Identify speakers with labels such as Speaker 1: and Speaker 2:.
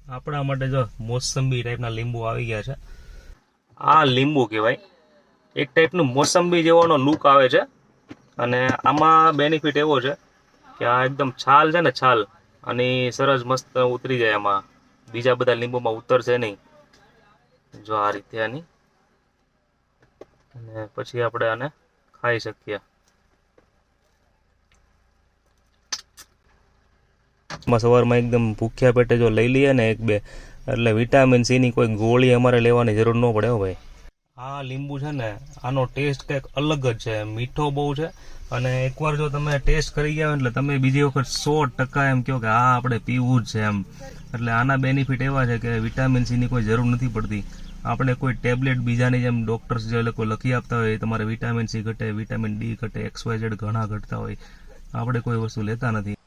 Speaker 1: આપણા માટે જો મોસંબી ટાઈપના લીંબુ આવી ગયા છે. આ લીંબુ કહેવાય. એક ટાઈપનું મોસંબી જેવાનો લુક આવે છે. અને આમાં બેનિફિટ એવો છે કે આ એકદમ છાલ છે ને, છાલ અને સરસ મસ્ત ઉતરી જાય. આમાં બીજા બધા લીંબુમાં ઉતરશે નહીં. જો આ રીતે આની, અને પછી આપણે આને ખાઈ શકીએ. સવારમાં એકદમ ભૂખ્યા પેટે જો લઈ લઈએ ને એક બે, એટલે વિટામિન સી ની કોઈ ગોળી અમારે લેવાની જરૂર ન પડે. હો ભાઈ, આ લીંબુ છે ને, આનો ટેસ્ટ કંઈક અલગ જ છે. મીઠો બહુ છે. અને એકવાર જો તમે ટેસ્ટ કરી ગયા એટલે તમે બીજી વખત 100% એમ કહો કે આ આપણે પીવું જ છે એમ. એટલે આના બેનિફિટ એવા છે કે વિટામિન સી ની કોઈ જરૂર નથી પડતી. આપણે કોઈ ટેબ્લેટ બીજાની જેમ ડોક્ટર્સ જે લોકો લખી આપતા હોય તમારે વિટામિન સી ઘટે, વિટામિન ડી ઘટે, XYZ ઘણા ઘટતા હોય, આપણે કોઈ વસ્તુ લેતા નથી.